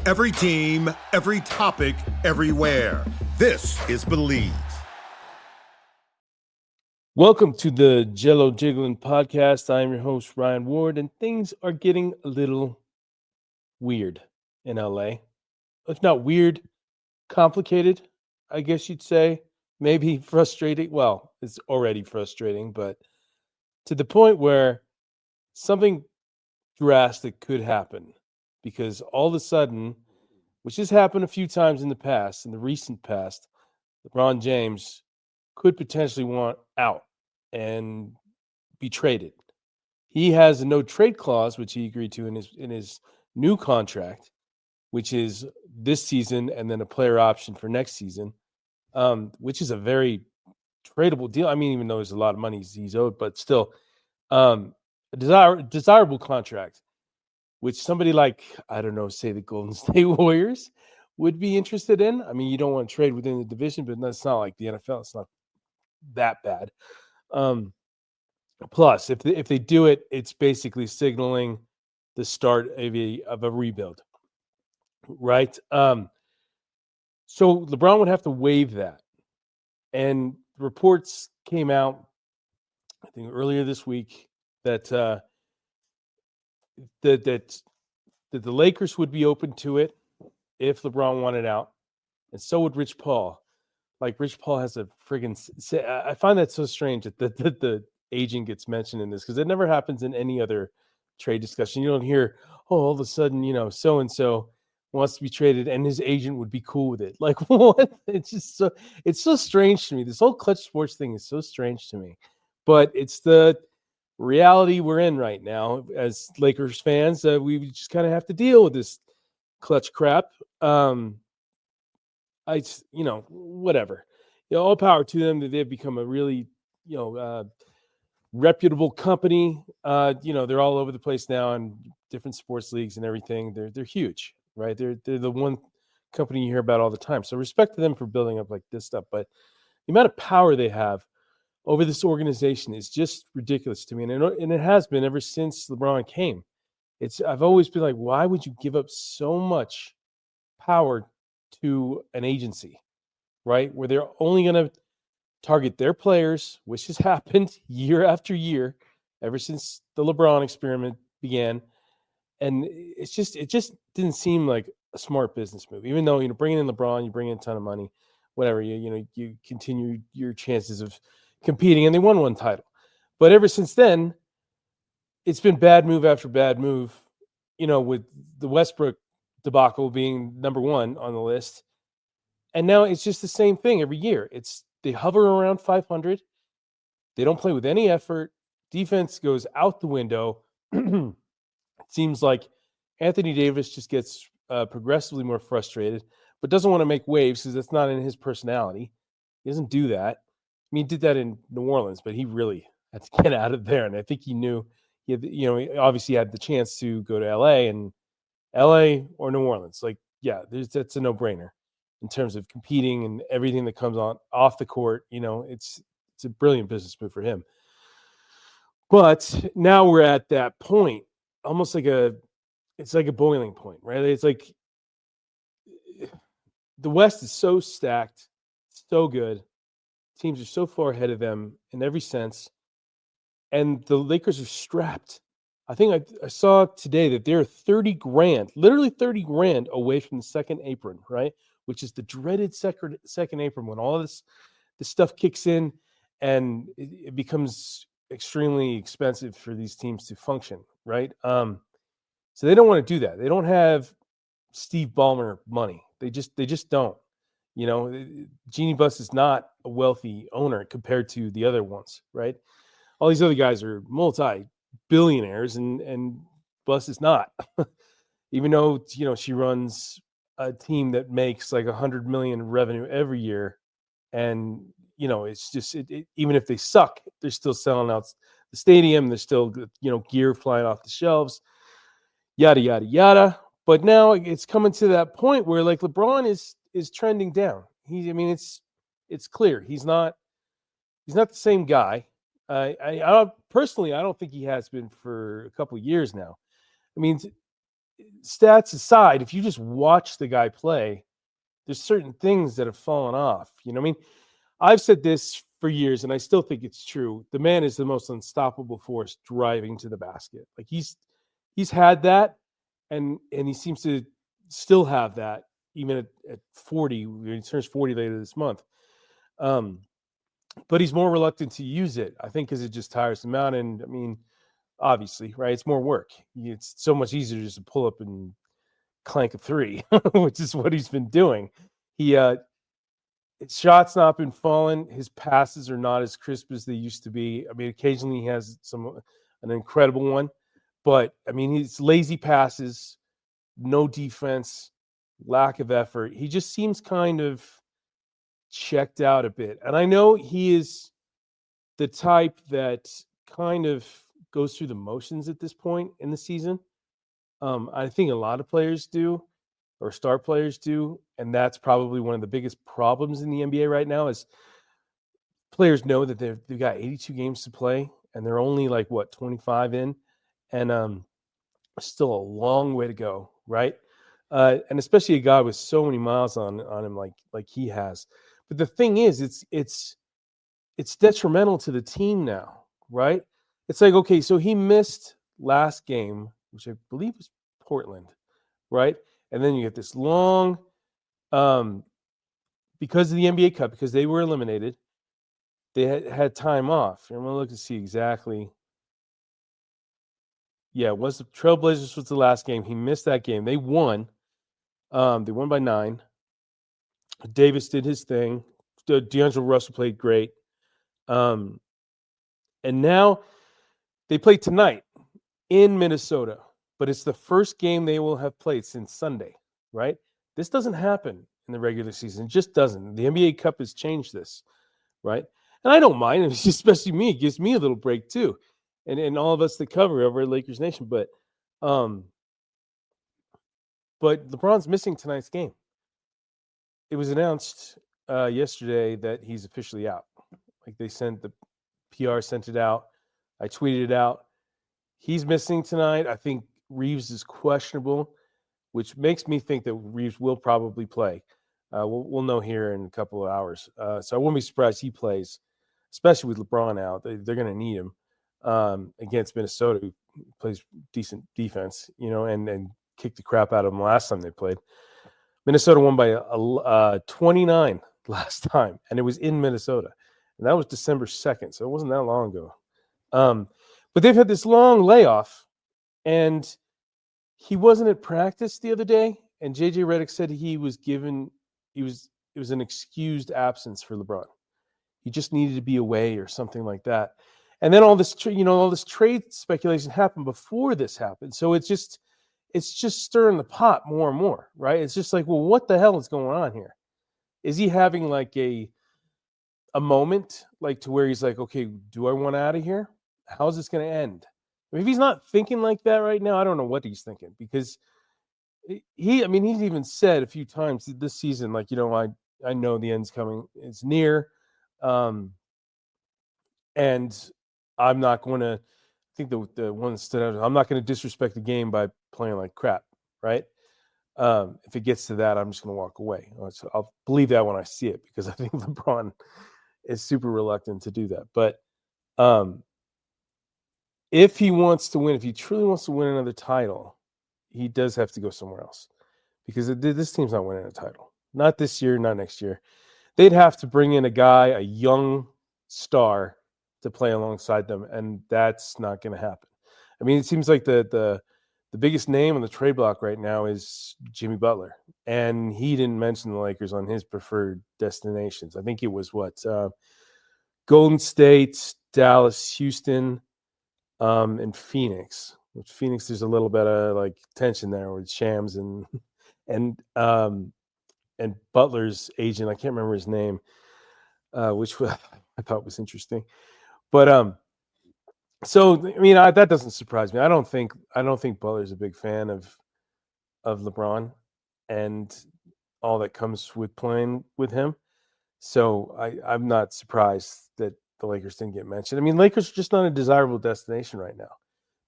Every team, every topic, everywhere. This is Believe. Welcome to the Jello Jiggling podcast. I am your host, Ryan Ward, and things are getting a little weird in LA. If not weird, complicated, I guess you'd say. Maybe frustrating. Well, it's already frustrating, but to the point where something drastic could happen because all of a sudden, which has happened a few times in the past, in the recent past, LeBron James could potentially want out and be traded. He has a no trade clause, which he agreed to in his new contract, which is this season and then a player option for next season, which is a very tradable deal. I mean, even though there's a lot of money he's owed, but still a desirable contract, which somebody like, I don't know, say the Golden State Warriors would be interested in. I mean, you don't want to trade within the division, but that's not like the NFL. It's not that bad. Plus, if they do it, it's basically signaling the start of a rebuild, right? So LeBron would have to waive that, and reports came out, I think earlier this week, that that the Lakers would be open to it if LeBron wanted out, and so would Rich Paul. Like Rich Paul has a friggin' I find that so strange that the agent gets mentioned in this because it never happens in any other trade discussion. You don't hear, oh, all of a sudden, so and so wants to be traded and his agent would be cool with it. Like what? It's so strange to me. This whole Clutch Sports thing is so strange to me. But it's the reality we're in right now as Lakers fans. We just kind of have to deal with this Clutch crap. Whatever. All power to them that they've become a really, reputable company. They're all over the place now in different sports leagues and everything. They're huge, right? They're the one company you hear about all the time. So respect to them for building up like this stuff. But the amount of power they have over this organization is just ridiculous to me, and it has been ever since LeBron came. I've always been like, why would you give up so much power to an agency, right? Where they're only going to target their players, which has happened year after year, ever since the LeBron experiment began. And it just didn't seem like a smart business move, even though, bringing in LeBron, you bring in a ton of money, whatever, you continue your chances of competing, and they won one title. But ever since then, it's been bad move after bad move, with the Westbrook debacle being number one on the list. And now it's just the same thing every year. They hover around 500. They don't play with any effort. Defense goes out the window. It seems like Anthony Davis just gets progressively more frustrated, but doesn't want to make waves because that's not in his personality. He doesn't do that. I mean, he did that in New Orleans, but he really had to get out of there. And I think he knew he obviously had the chance to go to LA or New Orleans. Like, yeah, that's a no-brainer in terms of competing and everything that comes on off the court. It's a brilliant business move for him. But now we're at that point, almost like it's like a boiling point, right? It's like the West is so stacked, so good. Teams are so far ahead of them in every sense. And the Lakers are strapped. I think I saw today that they're $30,000, literally $30,000 away from the second apron, right? Which is the dreaded second apron when all this stuff kicks in and it becomes extremely expensive for these teams to function, right? So they don't want to do that. They don't have Steve Ballmer money. They just don't. Jeannie Buss is not a wealthy owner compared to the other ones, right? All these other guys are multi-billionaires, and Buss is not. Even though she runs a team that makes like $100 million revenue every year, and it's just even if they suck, they're still selling out the stadium. There's still gear flying off the shelves, yada yada yada. But now it's coming to that point where like LeBron is trending down. It's clear he's not the same guy. I personally, I don't think he has been for a couple of years now. I mean, stats aside, if you just watch the guy play, there's certain things that have fallen off. You know what I mean? I've said this for years, and I still think it's true. The man is the most unstoppable force driving to the basket. Like he's had that, and he seems to still have that even at 40. When he turns 40 later this month. But he's more reluctant to use it, I think, because it just tires him out. And I mean, obviously, right? It's more work. It's so much easier just to pull up and clank a three, which is what he's been doing. He his shot's not been falling. His passes are not as crisp as they used to be. I mean, occasionally he has an incredible one, but I mean, he's lazy passes, no defense, lack of effort. He just seems kind of checked out a bit. And I know he is the type that kind of goes through the motions at this point in the season. I think a lot of players do, or star players do, and that's probably one of the biggest problems in the NBA right now is players know that they've got 82 games to play, and they're only like 25 in, and still a long way to go, right? And especially a guy with so many miles on him, like he has. But the thing is, it's detrimental to the team now, right? It's like, okay, so he missed last game, which I believe was Portland, right? And then you get this long, because of the NBA Cup, because they were eliminated, they had time off. I'm going to look to see exactly. Yeah, was the Trailblazers was the last game. He missed that game. They won. They won by 9. Davis did his thing. D'Angelo Russell played great. And now they play tonight in Minnesota, but it's the first game they will have played since Sunday, right? This doesn't happen in the regular season. It just doesn't. The NBA Cup has changed this, right? And I don't mind, especially me. It gives me a little break too, and all of us that cover over at Lakers Nation. But LeBron's missing tonight's game. It was announced yesterday that he's officially out. Like they sent the PR sent it out. I tweeted it out. He's missing tonight. I think Reeves is questionable, which makes me think that Reeves will probably play. We'll know here in a couple of hours. So I wouldn't be surprised he plays, especially with LeBron out. They're going to need him against Minnesota, who plays decent defense, and kicked the crap out of them last time they played. Minnesota won by 29 last time, and it was in Minnesota. And that was December 2nd, so it wasn't that long ago. But they've had this long layoff, and he wasn't at practice the other day, and JJ Redick said it was an excused absence for LeBron. He just needed to be away or something like that. And then all this trade speculation happened before this happened. So it's just stirring the pot more and more, right? It's just like, well, what the hell is going on here? Is he having like a moment like to where he's like, okay, do I want out of here? How's this going to end? I mean, if he's not thinking like that right now, I don't know what he's thinking, because he's even said a few times this season, like, I know the end's coming. It's near. And I'm not going to, I think the one that stood out, I'm not going to disrespect the game by playing like crap, right? If it gets to that, I'm just going to walk away. So I'll believe that when I see it, because I think LeBron is super reluctant to do that. But if he wants to win, if he truly wants to win another title, he does have to go somewhere else, because this team's not winning a title. Not this year, not next year. They'd have to bring in a young star to play alongside them, and that's not going to happen. I mean, it seems like the biggest name on the trade block right now is Jimmy Butler, and he didn't mention the Lakers on his preferred destinations. I think it was Golden State, Dallas, Houston, and Phoenix. With Phoenix, there's a little bit of like tension there with Shams and Butler's agent. I can't remember his name, which I thought was interesting. But so I mean, that doesn't surprise me. I don't think Butler's a big fan of LeBron and all that comes with playing with him. So I'm not surprised that the Lakers didn't get mentioned. I mean, Lakers are just not a desirable destination right now,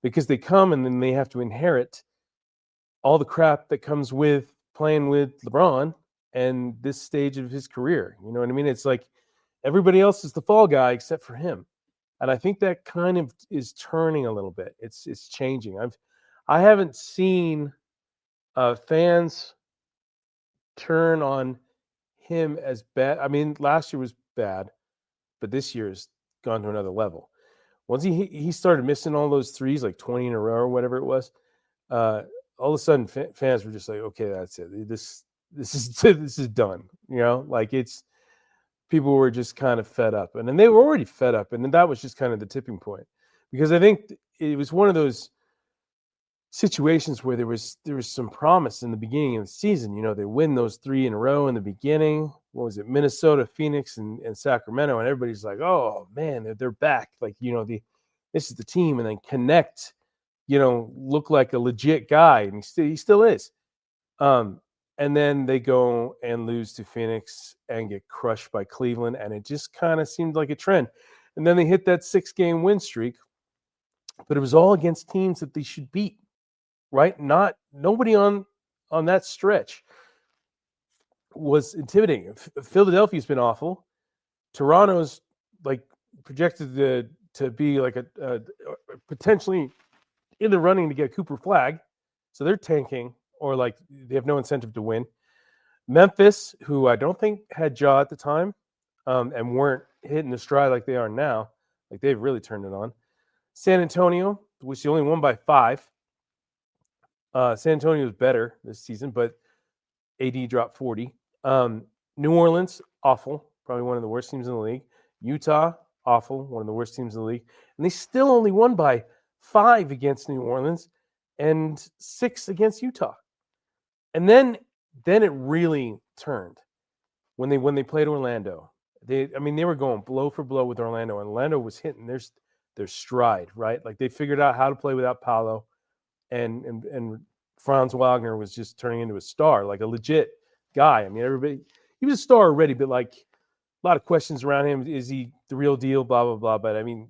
because they come and then they have to inherit all the crap that comes with playing with LeBron and this stage of his career. You know what I mean? It's like everybody else is the fall guy except for him. And I think that kind of is turning a little bit. It's changing. I haven't seen fans turn on him as bad. I mean, last year was bad, but this year's gone to another level. Once he started missing all those threes, like 20 in a row or whatever it was, all of a sudden fans were just like, okay, that's it. This is done. You know, like people were just kind of fed up, and then they were already fed up, and then that was just kind of the tipping point, because I think it was one of those situations where there was some promise in the beginning of the season. You know, they win those 3 in a row in the beginning. What was it? Minnesota, Phoenix, and Sacramento, and everybody's like, oh man, they're back. Like, you know, this is the team, and then Connect, you know, look like a legit guy, and he still is. And then they go and lose to Phoenix and get crushed by Cleveland, and it just kind of seemed like a trend. And then they hit that 6-game win streak, but it was all against teams that they should beat, right? Nobody on that stretch was intimidating. Philadelphia's been awful. Toronto's like projected to be like a potentially in the running to get Cooper Flag, so they're tanking, or like they have no incentive to win. Memphis, who I don't think had Ja at the time, and weren't hitting the stride like they are now, like they've really turned it on. San Antonio, which they only won by 5. San Antonio was better this season, but AD dropped 40. New Orleans, awful, probably one of the worst teams in the league. Utah, awful, one of the worst teams in the league. And they still only won by 5 against New Orleans and 6 against Utah. And then it really turned when they played Orlando. They were going blow for blow with Orlando, and Orlando was hitting their stride, right? Like they figured out how to play without Paolo, and Franz Wagner was just turning into a star, like a legit guy. I mean, he was a star already, but like a lot of questions around him. Is he the real deal? Blah, blah, blah. But I mean,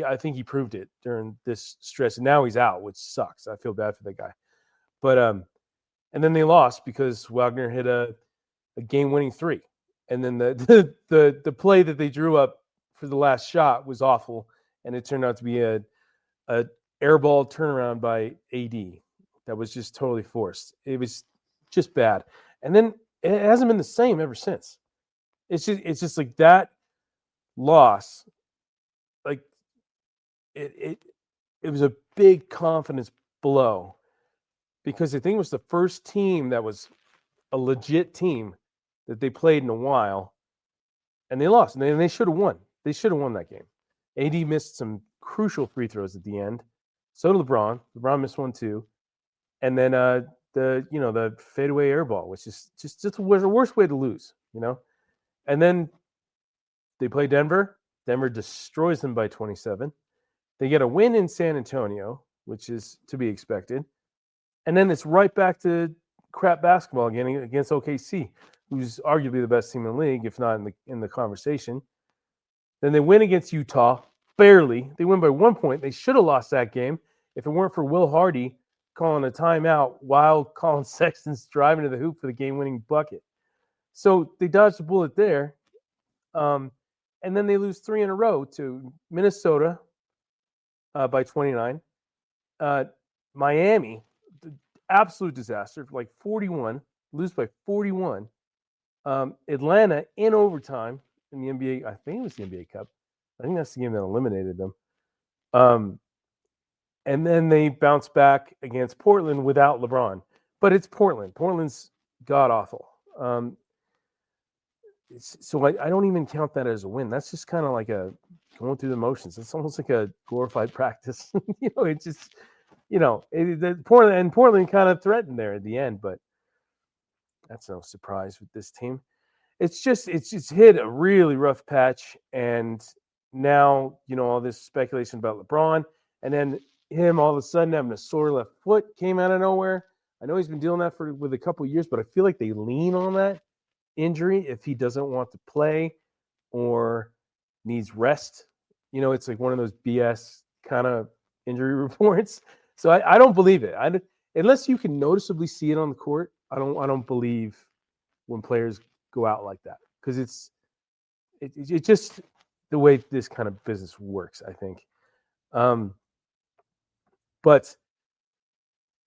I think he proved it during this stretch, and now he's out, which sucks. I feel bad for that guy. But and then they lost because Wagner hit a game-winning 3, and then the play that they drew up for the last shot was awful, and it turned out to be a airball turnaround by AD that was just totally forced. It was just bad, and then it hasn't been the same ever since. It's just like that loss, like it was a big confidence blow, because I think it was the first team that was a legit team that they played in a while, and they lost. And they should have won. They should have won that game. AD missed some crucial free throws at the end. So did LeBron. LeBron missed one too. And then the fadeaway air ball, which is just was the worst way to lose, you know. And then they play Denver. Denver destroys them by 27. They get a win in San Antonio, which is to be expected. And then it's right back to crap basketball again against OKC, who's arguably the best team in the league, if not in the conversation. Then they win against Utah, barely. They win by 1 point. They should have lost that game if it weren't for Will Hardy calling a timeout while Colin Sexton's driving to the hoop for the game-winning bucket. So they dodged the bullet there. And then they lose 3 in a row to Minnesota by 29. Miami, absolute disaster, like 41, lose by 41. Atlanta in overtime in the NBA, I think it was the NBA Cup. I think that's the game that eliminated them. And then they bounce back against Portland without LeBron. But it's Portland. Portland's god-awful. So I don't even count that as a win. That's just kind of like a going through the motions. It's almost like a glorified practice. It's just, Portland kind of threatened there at the end, but that's no surprise with this team. It's just hit a really rough patch, and now all this speculation about LeBron, and then him all of a sudden having a sore left foot came out of nowhere. I know he's been dealing that with a couple of years, but I feel like they lean on that injury if he doesn't want to play or needs rest. It's like one of those BS kind of injury reports. So I don't believe it. unless you can noticeably see it on the court, I don't believe when players go out like that, because it's just the way this kind of business works, I think. But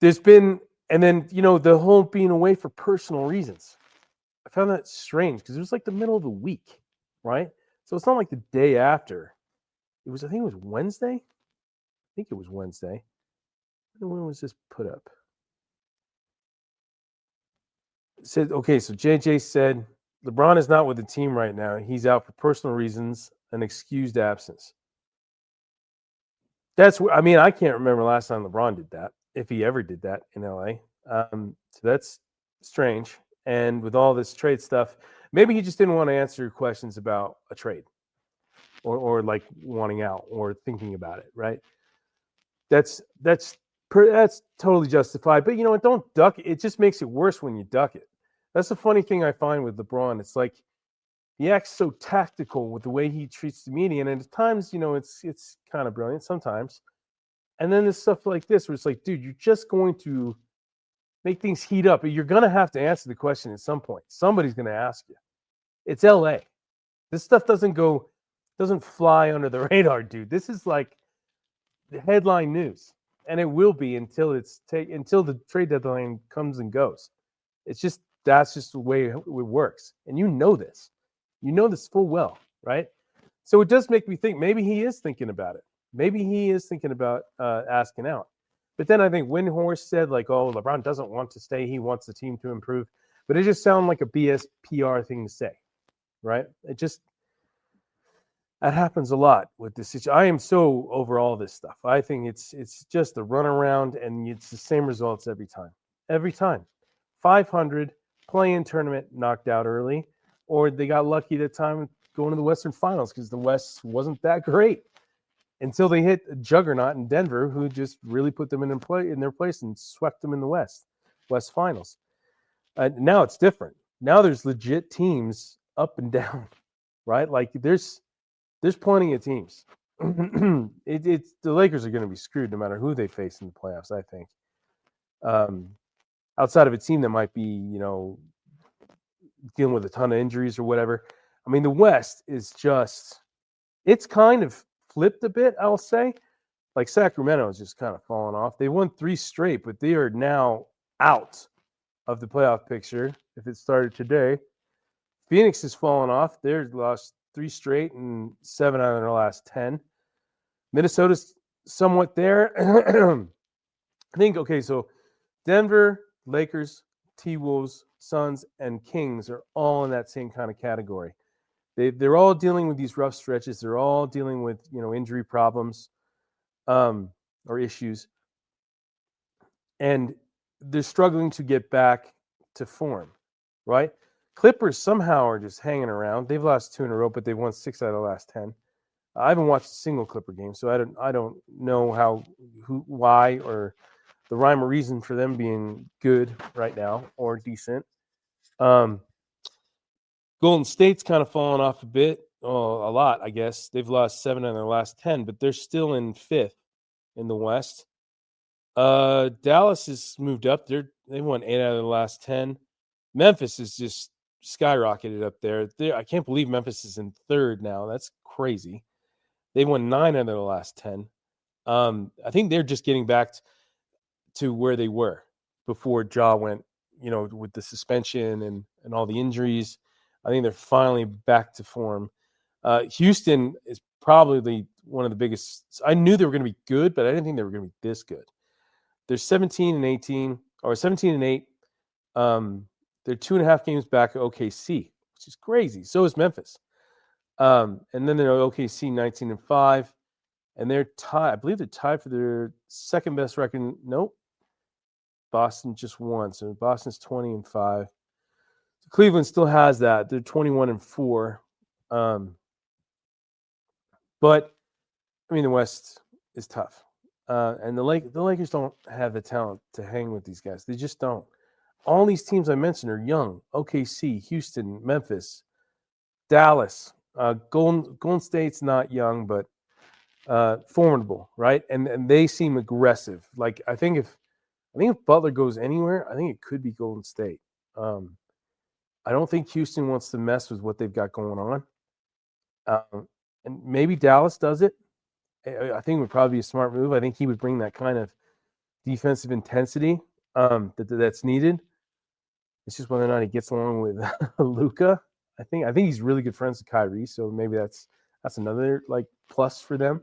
there's been, and then the whole being away for personal reasons. I found that strange because it was like the middle of the week, right? So it's not like the day after. I think it was Wednesday. I think it was Wednesday. When was this put up? It said, okay, so JJ said LeBron is not with the team right now. He's out for personal reasons, an excused absence. I can't remember last time LeBron did that, if he ever did that in LA. So that's strange. And with all this trade stuff, maybe he just didn't want to answer questions about a trade, or like wanting out or thinking about it, right? That's totally justified. But don't duck it. It just makes it worse when you duck it. That's the funny thing I find with LeBron. It's like he acts so tactical with the way he treats the media, and at times, it's kind of brilliant sometimes. And then there's stuff like this where it's like, dude, you're just going to make things heat up. You're going to have to answer the question at some point. Somebody's going to ask you. It's LA. This stuff doesn't fly under the radar, dude. This is like the headline news, and it will be until the trade deadline comes and goes. That's just the way it works, and you know this full well, right? So it does make me think maybe he is thinking about it. Maybe he is thinking about asking out. But then I think Windhorst said, like, oh, LeBron doesn't want to stay. He wants the team to improve. But it just sounded like a BS PR thing to say, right? That happens a lot with this situation. I am so over all this stuff. I think it's just a runaround, and it's the same results every time. Every time. 500, play-in tournament knocked out early, or they got lucky that time going to the Western Finals because the West wasn't that great until they hit a juggernaut in Denver, who just really put them in their place and swept them in the West Finals. Now it's different. Now there's legit teams up and down, right? Like there's plenty of teams. The Lakers are going to be screwed no matter who they face in the playoffs, I think. Outside of a team that might be, dealing with a ton of injuries or whatever. I mean, the West is it's kind of flipped a bit, I'll say. Like Sacramento is just kind of falling off. They won 3 straight, but they are now out of the playoff picture if it started today. Phoenix has fallen off. They've lost 3 straight and 7 out of their last 10. Minnesota's somewhat there. I think, okay, so Denver, Lakers, T-Wolves, Suns, and Kings are all in that same kind of category. They're all dealing with these rough stretches. They're all dealing with, injury problems or issues. And they're struggling to get back to form, right? Clippers somehow are just hanging around. They've lost 2 in a row, but they've won 6 out of the last 10. I haven't watched a single Clipper game, so I don't know why, or the rhyme or reason for them being good right now or decent. Golden State's kind of fallen off a bit, a lot, I guess. They've lost 7 out of their last 10, but they're still in 5th in the West. Dallas has moved up. They won 8 out of the last 10. Memphis is just skyrocketed up there. I can't believe Memphis is in 3rd now. That's crazy. They won 9 out of their last 10. I think they're just getting back to where they were before Ja went, with the suspension and all the injuries. I think they're finally back to form. Houston is probably one of the biggest. I knew they were going to be good, but I didn't think they were going to be this good. They're 17 and 18, or 17 and 8. They're 2.5 games back at OKC, which is crazy. So is Memphis. And then they're OKC 19 and 5, and they're tied. I believe they're tied for their second best record. Nope. Boston just won, so Boston's 20 and 5. So Cleveland still has that. They're 21 and 4. But I mean, the West is tough, and the Lakers don't have the talent to hang with these guys. They just don't. All these teams I mentioned are young: OKC, Houston, Memphis, Dallas. Golden State's not young, but formidable, right? And they seem aggressive. Like I think if I think if Butler goes anywhere, I think it could be Golden State. I don't think Houston wants to mess with what they've got going on. And maybe Dallas does it. I think it would probably be a smart move. I think he would bring that kind of defensive intensity that's needed. It's just whether or not he gets along with Luka. I think he's really good friends with Kyrie, so maybe that's another like plus for them.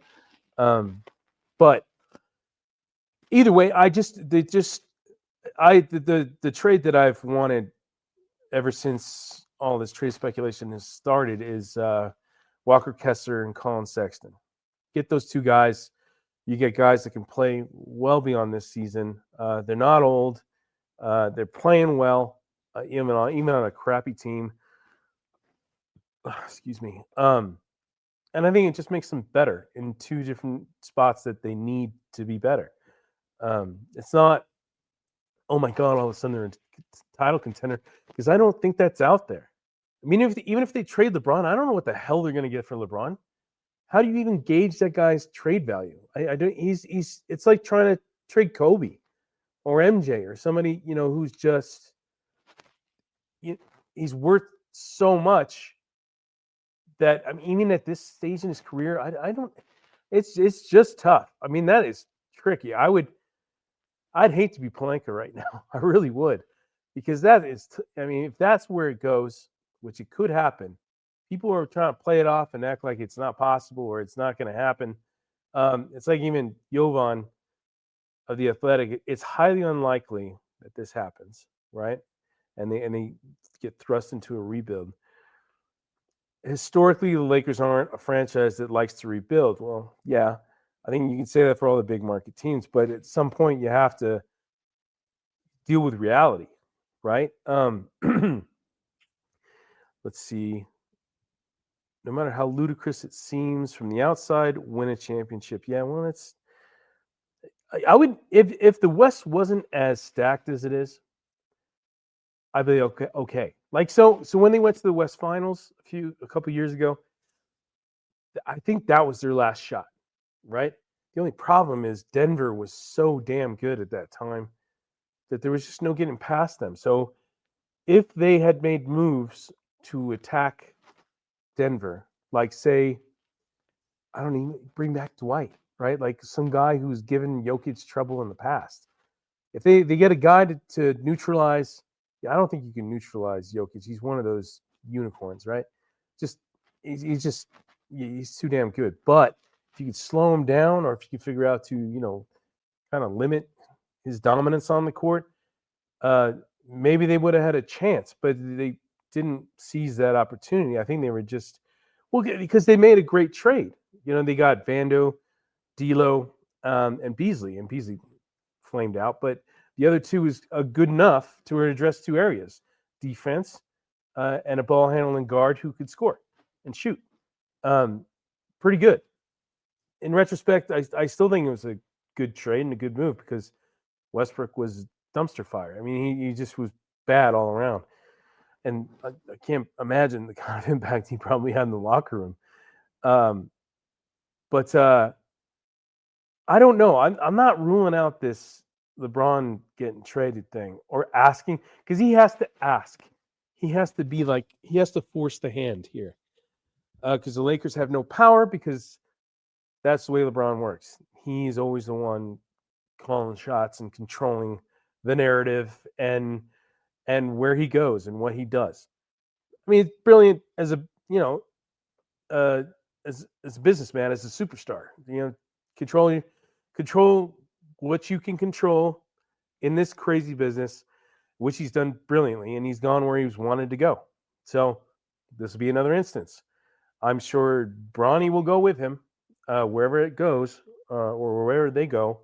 But either way, the trade that I've wanted ever since all this trade speculation has started is Walker Kessler and Colin Sexton. Get those two guys. You get guys that can play well beyond this season. They're not old. They're playing well, even on a crappy team. Excuse me. And I think it just makes them better in two different spots that they need to be better. It's not, oh my God, all of a sudden they're a title contender, because I don't think that's out there. I mean, even if they trade LeBron, I don't know what the hell they're going to get for LeBron. How do you even gauge that guy's trade value? I don't. It's like trying to trade Kobe or MJ or somebody, who's just, he's worth so much that, I mean, even at this stage in his career, I don't. It's just tough. I mean, that is tricky. I'd hate to be Palenka right now. I really would, because that is. I mean, if that's where it goes, which it could happen, people are trying to play it off and act like it's not possible or it's not going to happen. It's like even Jovan of The Athletic. It's highly unlikely that this happens, right? And they get thrust into a rebuild. Historically, the Lakers aren't a franchise that likes to rebuild. Well, yeah, I think you can say that for all the big market teams, but at some point you have to deal with reality, right? Let's see. No matter how ludicrous it seems from the outside, win a championship. Yeah, well, I would, if the West wasn't as stacked as it is, I'd be okay. Like so when they went to the West Finals a couple years ago, I think that was their last shot, right? The only problem is Denver was so damn good at that time that there was just no getting past them. So if they had made moves to attack Denver, like say, I don't even bring back Dwight, right? Like some guy who's given Jokic trouble in the past. If they get a guy to neutralize, I don't think you can neutralize Jokic. He's one of those unicorns, right? He's too damn good. But if you could slow him down, or if you could figure out to, kind of limit his dominance on the court, maybe they would have had a chance, but they didn't seize that opportunity. I think they were just, because they made a great trade. They got Vando, D'Lo, and Beasley flamed out, but the other two is good enough to address two areas: defense and a ball handling guard who could score and shoot. Pretty good. In retrospect, I still think it was a good trade and a good move, because Westbrook was dumpster fire. I mean, he just was bad all around. And I can't imagine the kind of impact he probably had in the locker room. But I don't know. I'm not ruling out this LeBron getting traded thing, or asking, because he has to ask. He has to be like, he has to force the hand here, because the Lakers have no power, because that's the way LeBron works. He's always the one calling shots and controlling the narrative and where he goes and what he does. I mean, it's brilliant as a as a businessman, as a superstar. Control what you can control in this crazy business, which he's done brilliantly, and he's gone where he was wanted to go. So this will be another instance. I'm sure Bronny will go with him wherever it goes, or wherever they go.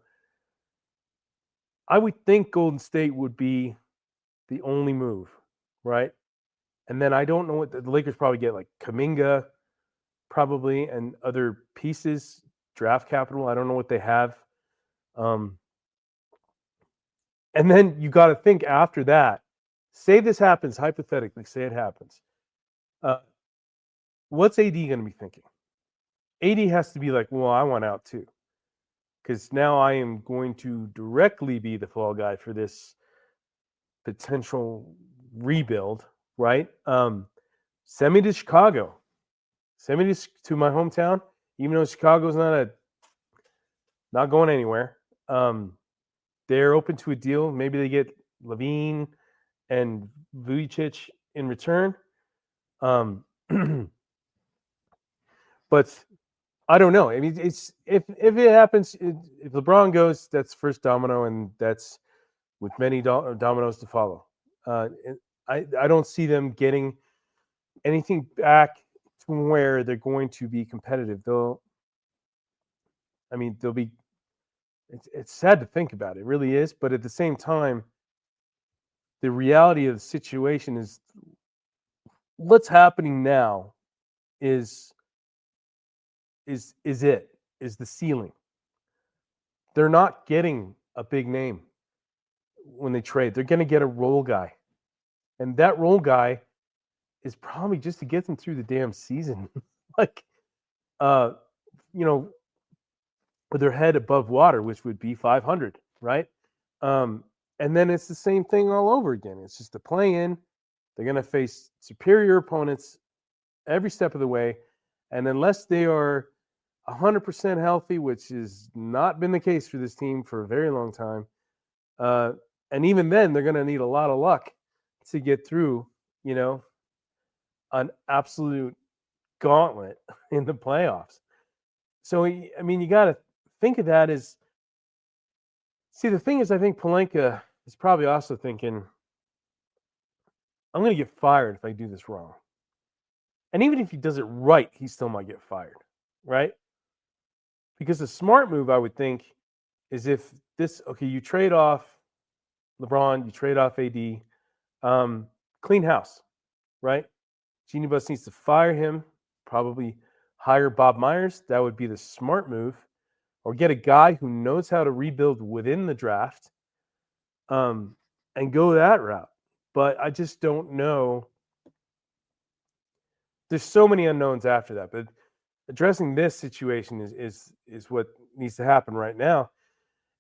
I would think Golden State would be the only move, right? And then I don't know what the Lakers probably get, like Kuminga, probably, and other pieces, draft capital. I don't know what they have. And then you got to think after that, say this happens, hypothetically, say it happens. What's AD going to be thinking? AD has to be like, well, I want out too. because now I am going to directly be the fall guy for this potential rebuild, right? Send me to Chicago. Send me to my hometown, even though Chicago's not going anywhere. They're open to a deal. Maybe they get Levine and Vujicic in return. But I don't know. I mean, it's if it happens, if LeBron goes, that's first domino, and that's with many dominoes to follow. I don't see them getting anything back to where they're going to be competitive. They'll be. It's sad to think about. It really is, but at the same time, the reality of the situation is what's happening now is the ceiling. They're not getting a big name when they trade. They're going to get a role guy, and that role guy is probably just to get them through the damn season, like, with their head above water, which would be 500, right? And then it's the same thing all over again. It's just a play-in. They're going to face superior opponents every step of the way, and unless they are 100% healthy, which has not been the case for this team for a very long time, and even then, they're going to need a lot of luck to get through, an absolute gauntlet in the playoffs. So, I mean, you got to think of that as, see, the thing is, I think Pelinka is probably also thinking, I'm going to get fired if I do this wrong. And even if he does it right, he still might get fired, right? Because the smart move, I would think, is if you trade off LeBron, you trade off AD, clean house, right? Genie Bus needs to fire him, probably hire Bob Myers. That would be the smart move. Or get a guy who knows how to rebuild within the draft, and go that route. But I just don't know. There's so many unknowns after that. But addressing this situation is what needs to happen right now.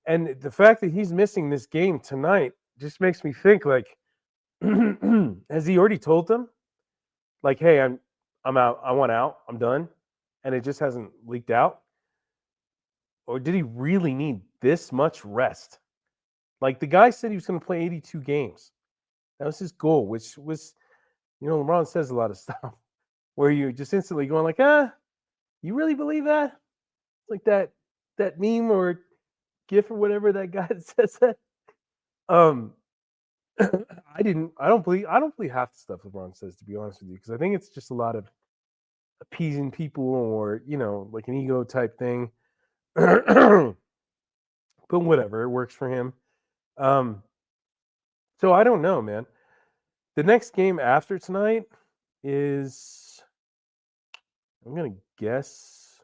And the fact that he's missing this game tonight just makes me think, like, has he already told them, like, hey, I'm out, I want out, I'm done, and it just hasn't leaked out? Or did he really need this much rest? Like, the guy said he was going to play 82 games. That was his goal, which was, LeBron says a lot of stuff where you're just instantly going like, you really believe that? Like that meme or GIF or whatever that guy that says that. I don't believe half the stuff LeBron says, to be honest with you, because I think it's just a lot of appeasing people or, like an ego type thing. But whatever, it works for him. So I don't know, man. The next game after tonight is, I'm gonna guess,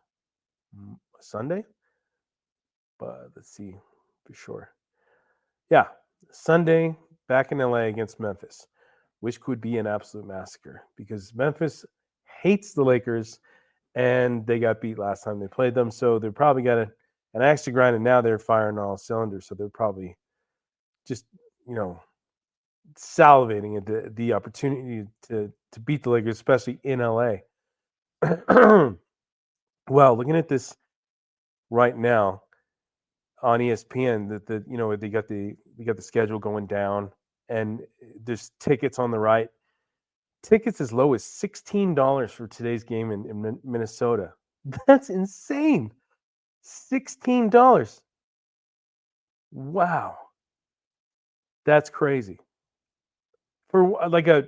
Sunday, but let's see for sure. Yeah, Sunday back in LA against Memphis, which could be an absolute massacre because Memphis hates the Lakers and they got beat last time they played them. So they're probably got an axe to grind, and now they're firing all cylinders. So they're probably just, salivating at the opportunity to beat the Lakers, especially in LA. Well, looking at this right now on ESPN, that they got the schedule going down, and there's tickets on the right. Tickets as low as $16 for today's game in Minnesota. That's insane. $16. Wow. That's crazy. For like a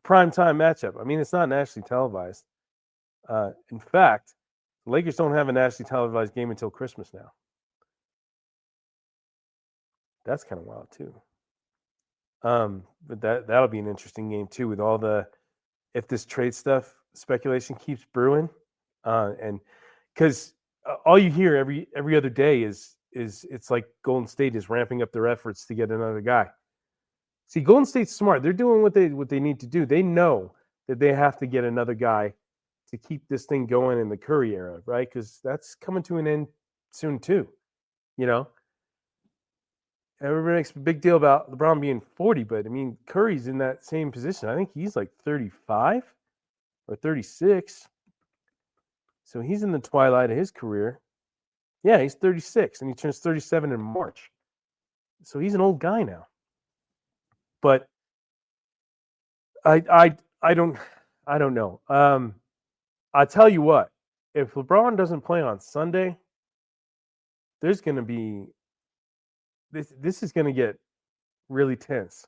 primetime matchup. I mean, it's not nationally televised. In fact, the Lakers don't have a nationally televised game until Christmas now. That's kind of wild too. But that'll be an interesting game too, with all if this trade stuff speculation keeps brewing, and because all you hear every other day is it's like Golden State is ramping up their efforts to get another guy. See, Golden State's smart. They're doing what they need to do. They know that they have to get another guy to keep this thing going in the Curry era, right? Because that's coming to an end soon too. You know, everybody makes a big deal about LeBron being 40, but I mean, Curry's in that same position. I think he's like 35 or 36. So he's in the twilight of his career. Yeah, he's 36 and he turns 37 in March. So he's an old guy now. But I don't know. I tell you what, if LeBron doesn't play on Sunday, there's going to be this is going to get really tense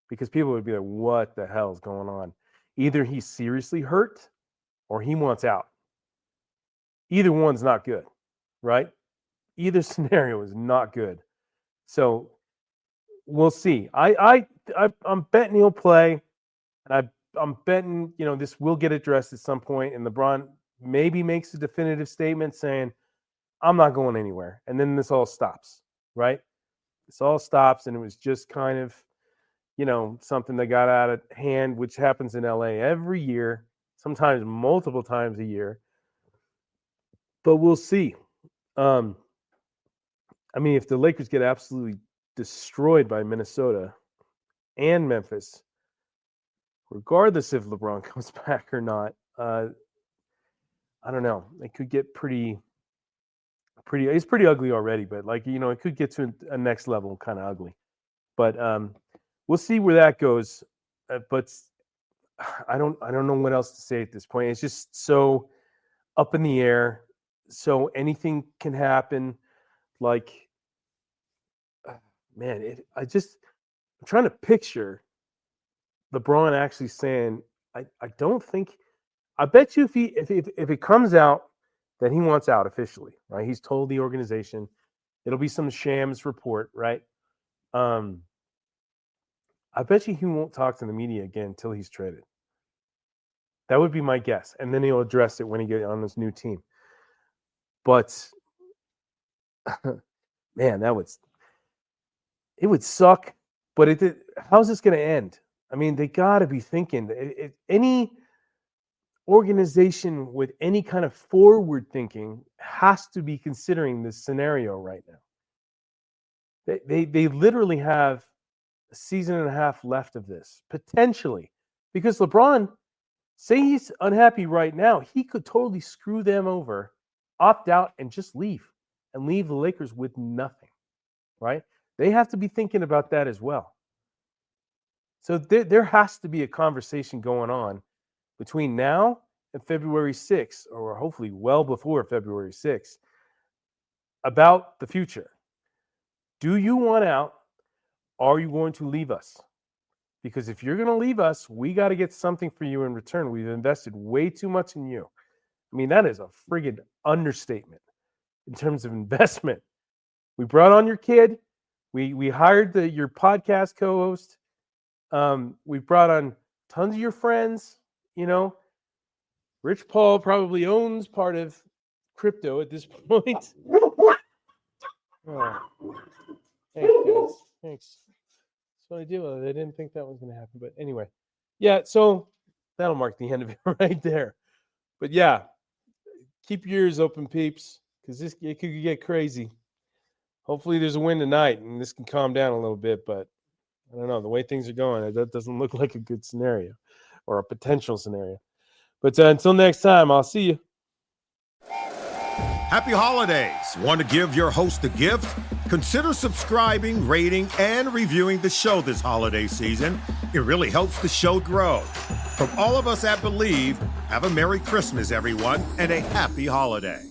because people would be like, what the hell is going on? Either he's seriously hurt or he wants out. Either one's not good, right? Either scenario is not good. So we'll see. I'm betting he'll play, and I'm betting this will get addressed at some point, and LeBron maybe makes a definitive statement saying, "I'm not going anywhere," and then this all stops, right? This all stops, and it was just kind of something that got out of hand, which happens in LA every year, sometimes multiple times a year. But we'll see. I mean, if the Lakers get absolutely destroyed by Minnesota and Memphis, regardless if LeBron comes back or not, I don't know. It could get pretty. It's pretty ugly already, but it could get to a next level kind of ugly. But we'll see where that goes. But I don't know what else to say at this point. It's just so up in the air. So anything can happen. I'm trying to picture LeBron actually saying, I bet you if it comes out that he wants out officially, right? He's told the organization, it'll be some shams report, right? I bet you he won't talk to the media again until he's traded. That would be my guess. And then he'll address it when he gets on his new team. But man, it would suck. But how's this going to end? I mean, they got to be thinking. Any organization with any kind of forward thinking has to be considering this scenario right now. They literally have a season and a half left of this, potentially. Because LeBron, say he's unhappy right now, he could totally screw them over, opt out, and just leave. And leave the Lakers with nothing, right? They have to be thinking about that as well. So there has to be a conversation going on between now and February 6th, or hopefully well before February 6th, about the future. Do you want out? Are you going to leave us? Because if you're going to leave us, we got to get something for you in return. We've invested way too much in you. I mean, that is a friggin' understatement in terms of investment. We brought on your kid. We hired your podcast co-host. We brought on tons of your friends. Rich Paul probably owns part of crypto at this point. Oh. Thanks, guys. Thanks. That's what I do. I didn't think that was going to happen. But anyway, yeah, so that'll mark the end of it right there. But yeah, keep your ears open, peeps, because it could get crazy. Hopefully there's a win tonight and this can calm down a little bit. But I don't know. The way things are going, that doesn't look like a good scenario or a potential scenario. But until next time, I'll see you. Happy holidays. Want to give your host a gift? Consider subscribing, rating, and reviewing the show this holiday season. It really helps the show grow. From all of us at Believe, have a Merry Christmas, everyone, and a happy holiday.